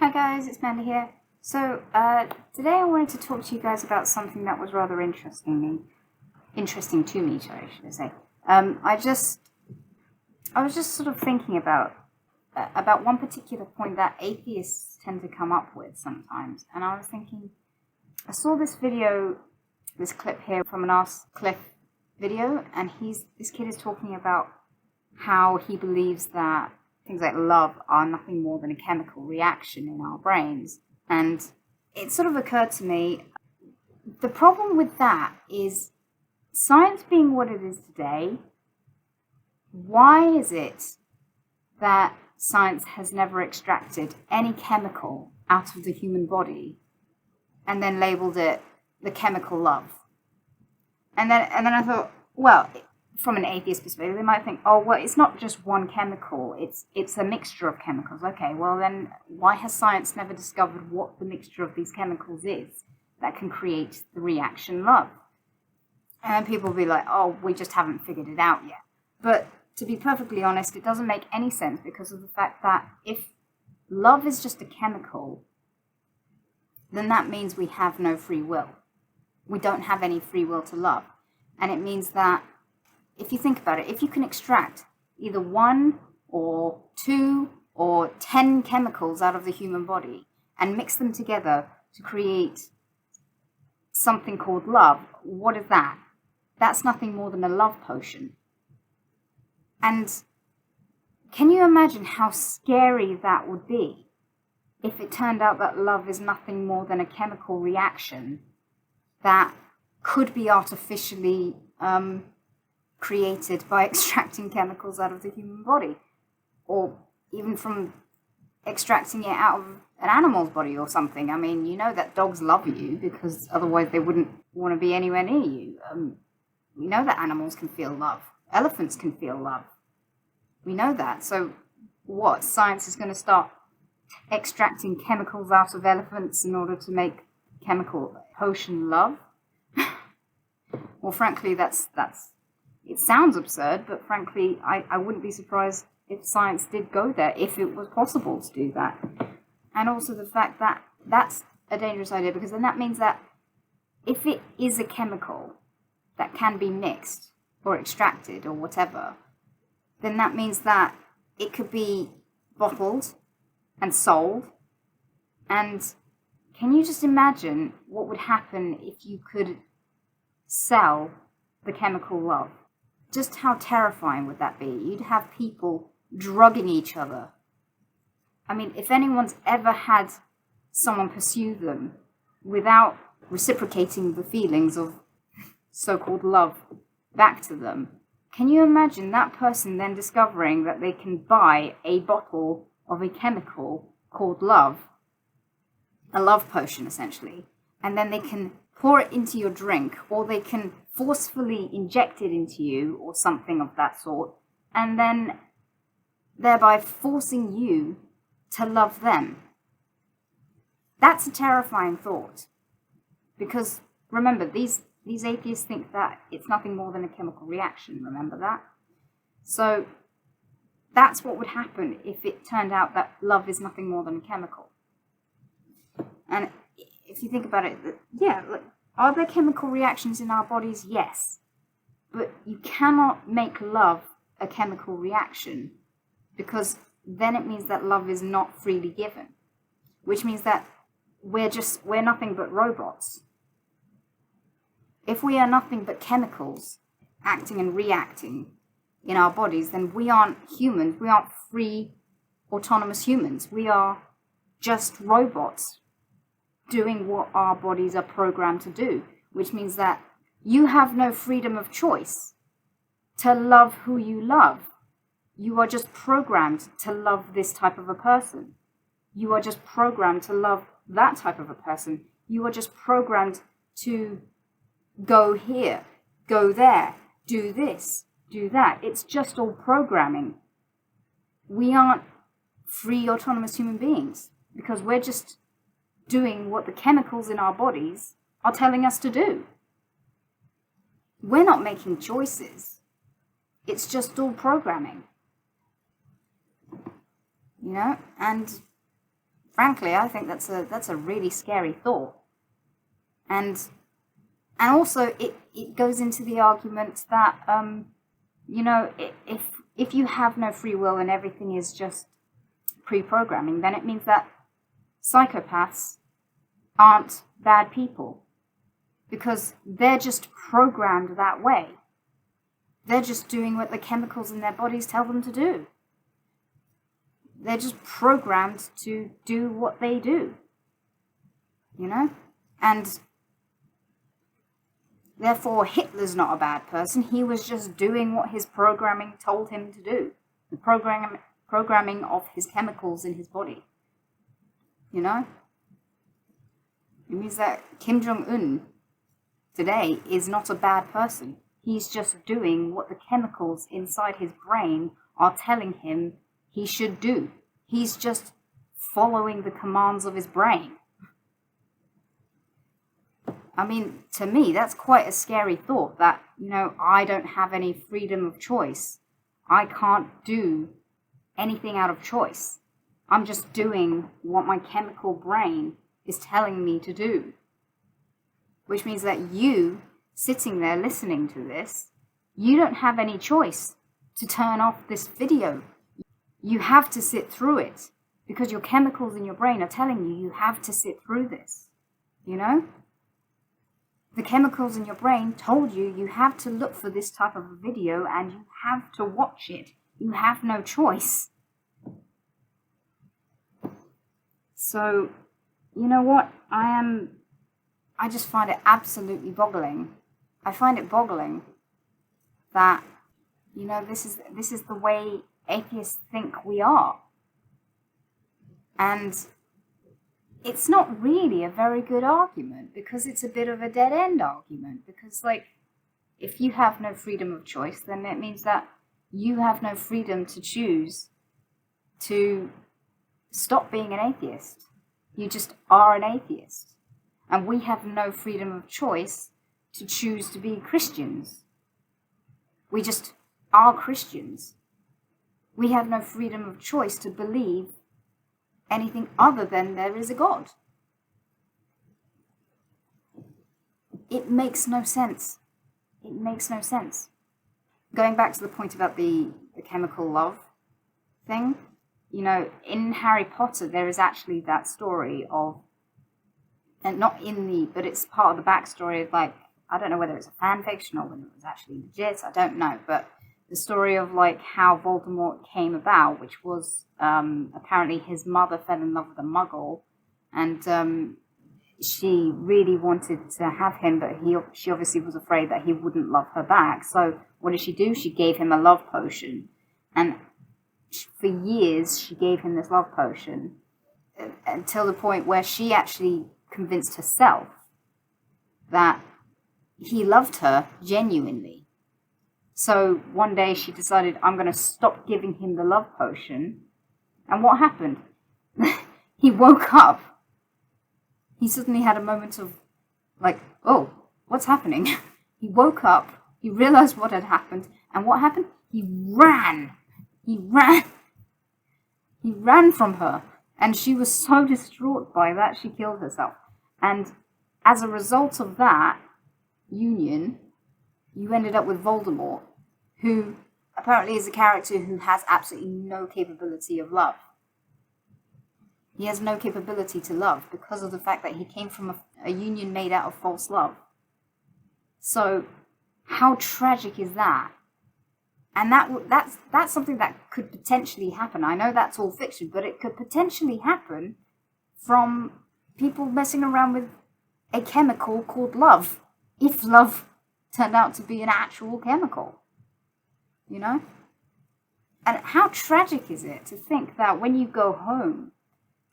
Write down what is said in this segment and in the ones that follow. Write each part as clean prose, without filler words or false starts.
Hi guys, it's Mandy here. So today I wanted to talk to you guys about something that was rather interesting to me, sorry, should I say. I was just sort of thinking about one particular point that atheists tend to come up with sometimes, and I was thinking, I saw this clip here from an Ask Cliff video, and this kid is talking about how he believes that things like love are nothing more than a chemical reaction in our brains. And it sort of occurred to me, the problem with that is, science being what it is today, why is it that science has never extracted any chemical out of the human body and then labeled it the chemical love? And then I thought, well, from an atheist perspective, they might think, oh, well, it's not just one chemical, it's a mixture of chemicals. Okay, well then, why has science never discovered what the mixture of these chemicals is that can create the reaction love? And people will be like, oh, we just haven't figured it out yet. But to be perfectly honest, it doesn't make any sense because of the fact that if love is just a chemical, then that means we have no free will. We don't have any free will to love. And it means that if you think about it, if you can extract either 1 or 2 or 10 chemicals out of the human body and mix them together to create something called love, what is that? That's nothing more than a love potion. And can you imagine how scary that would be if it turned out that love is nothing more than a chemical reaction that could be artificially created by extracting chemicals out of the human body, or even from extracting it out of an animal's body or something? I mean, you know that dogs love you because otherwise they wouldn't want to be anywhere near you. We know that animals can feel love. Elephants can feel love. We know that. So what? Science is going to start extracting chemicals out of elephants in order to make chemical potion love? Well, frankly, it sounds absurd, but frankly, I wouldn't be surprised if science did go there, if it was possible to do that. And also the fact that that's a dangerous idea, because then that means that if it is a chemical that can be mixed or extracted or whatever, then that means that it could be bottled and sold. And can you just imagine what would happen if you could sell the chemical love? Just how terrifying would that be? You'd have people drugging each other. I mean, if anyone's ever had someone pursue them without reciprocating the feelings of so-called love back to them, can you imagine that person then discovering that they can buy a bottle of a chemical called love, a love potion essentially, and then they can pour it into your drink, or they can forcefully inject it into you or something of that sort, and then thereby forcing you to love them? That's a terrifying thought, because remember, these atheists think that it's nothing more than a chemical reaction, remember that? So that's what would happen if it turned out that love is nothing more than a chemical. And if you think about it, yeah, look, are there chemical reactions in our bodies? Yes. But you cannot make love a chemical reaction, because then it means that love is not freely given, which means that we're nothing but robots. If we are nothing but chemicals acting and reacting in our bodies, then we aren't humans. We aren't free, autonomous humans. We are just robots doing what our bodies are programmed to do, which means that you have no freedom of choice to love who you love. You are just programmed to love this type of a person. You are just programmed to love that type of a person. You are just programmed to go here, go there, do this, do that. It's just all programming. We aren't free, autonomous human beings because we're just doing what the chemicals in our bodies are telling us to do. We're not making choices. It's just all programming. You know? And frankly, I think that's a really scary thought. And also it goes into the argument that if you have no free will and everything is just pre-programming, then it means that psychopaths aren't bad people, because they're just programmed that way. They're just doing what the chemicals in their bodies tell them to do. They're just programmed to do what they do, and therefore Hitler's not a bad person. He was just doing what his programming told him to do, the programming of his chemicals in his body. It means that Kim Jong-un today is not a bad person. He's just doing what the chemicals inside his brain are telling him he should do. He's just following the commands of his brain. I mean, to me, that's quite a scary thought that, I don't have any freedom of choice. I can't do anything out of choice. I'm just doing what my chemical brain is telling me to do. Which means that you, sitting there listening to this, you don't have any choice to turn off this video. You have to sit through it, because your chemicals in your brain are telling you have to sit through this. The chemicals in your brain told you have to look for this type of a video and you have to watch it. You have no choice. So, you know what? I just find it absolutely boggling. I find it boggling that, this is the way atheists think we are. And it's not really a very good argument, because it's a bit of a dead-end argument. Because, if you have no freedom of choice, then it means that you have no freedom to choose to stop being an atheist. You just are an atheist. And we have no freedom of choice to choose to be Christians. We just are Christians. We have no freedom of choice to believe anything other than there is a God. It makes no sense. It makes no sense. Going back to the point about the chemical love thing, in Harry Potter there is actually that story of, and but it's part of the backstory of, I don't know whether it's a fan fiction or whether it was actually legit, I don't know, but the story of how Voldemort came about, which was apparently his mother fell in love with a muggle, and she really wanted to have him, but she obviously was afraid that he wouldn't love her back. So what did she do? She gave him a love potion, and for years she gave him this love potion until the point where she actually convinced herself that he loved her genuinely. So one day she decided, I'm going to stop giving him the love potion. And what happened? He woke up. He suddenly had a moment of, oh, what's happening? He woke up. He realized what had happened. And what happened? He ran. He ran from her. And she was so distraught by that, she killed herself. And as a result of that union, you ended up with Voldemort, who apparently is a character who has absolutely no capability of love. He has no capability to love because of the fact that he came from a union made out of false love. So, how tragic is that? And that's something that could potentially happen. I know that's all fiction, but it could potentially happen from people messing around with a chemical called love, if love turned out to be an actual chemical. And how tragic is it to think that when you go home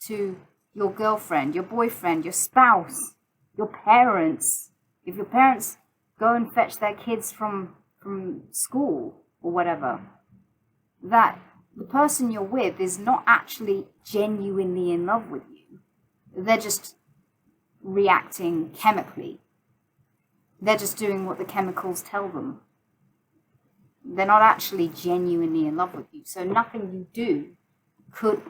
to your girlfriend, your boyfriend, your spouse, your parents, if your parents go and fetch their kids from school or whatever, that the person you're with is not actually genuinely in love with you. They're just reacting chemically. They're just doing what the chemicals tell them. They're not actually genuinely in love with you. So nothing you do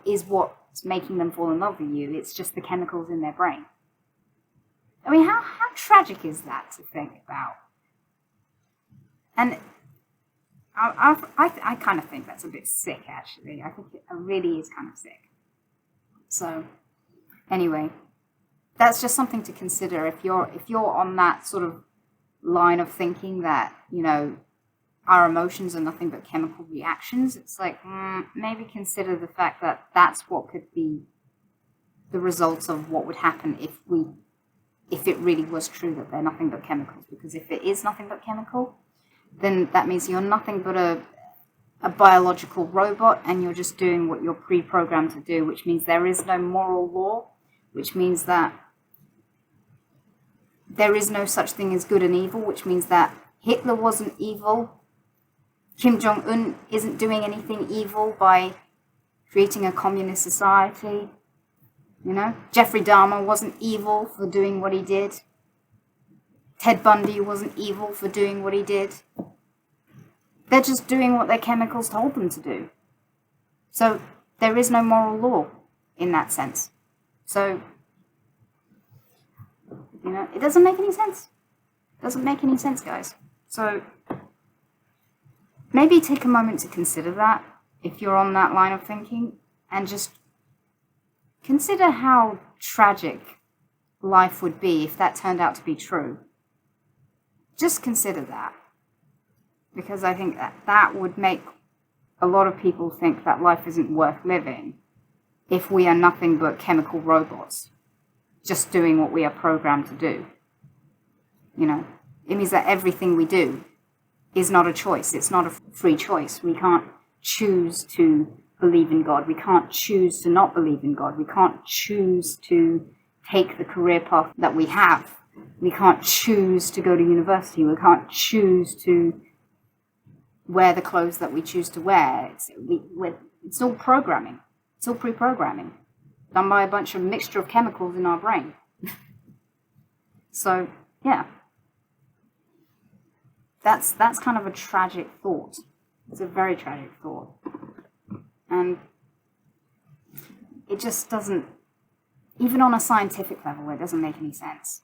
is what that's making them fall in love with you. It's just the chemicals in their brain. I mean, how tragic is that to think about? And I kind of think that's a bit sick, actually. I think it really is kind of sick. So, anyway, that's just something to consider if you're on that sort of line of thinking that, you know, our emotions are nothing but chemical reactions. It's like, maybe consider the fact that that's what could be the results of what would happen if it really was true that they're nothing but chemicals. Because if it is nothing but chemical, then that means you're nothing but a biological robot, and you're just doing what you're pre-programmed to do, which means there is no moral law, which means that there is no such thing as good and evil, which means that Hitler wasn't evil, Kim Jong-un isn't doing anything evil by creating a communist society, you know? Jeffrey Dahmer wasn't evil for doing what he did. Ted Bundy wasn't evil for doing what he did. They're just doing what their chemicals told them to do. So there is no moral law in that sense. So, you know, it doesn't make any sense. It doesn't make any sense, guys. So maybe take a moment to consider that if you're on that line of thinking, and just consider how tragic life would be if that turned out to be true. Just consider that, because I think that would make a lot of people think that life isn't worth living if we are nothing but chemical robots, just doing what we are programmed to do. You know, it means that everything we do is not a choice. It's not a free choice. We can't choose to believe in God. We can't choose to not believe in God. We can't choose to take the career path that we have. We can't choose to go to university. We can't choose to wear the clothes that we choose to wear. It's all programming. It's all pre-programming, done by a bunch of mixture of chemicals in our brain. So, yeah. That's kind of a tragic thought. It's a very tragic thought. And it just doesn't, even on a scientific level, it doesn't make any sense.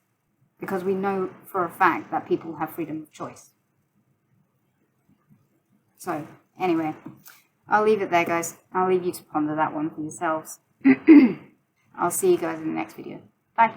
Because we know for a fact that people have freedom of choice. So, anyway, I'll leave it there, guys. I'll leave you to ponder that one for yourselves. I'll see you guys in the next video. Bye.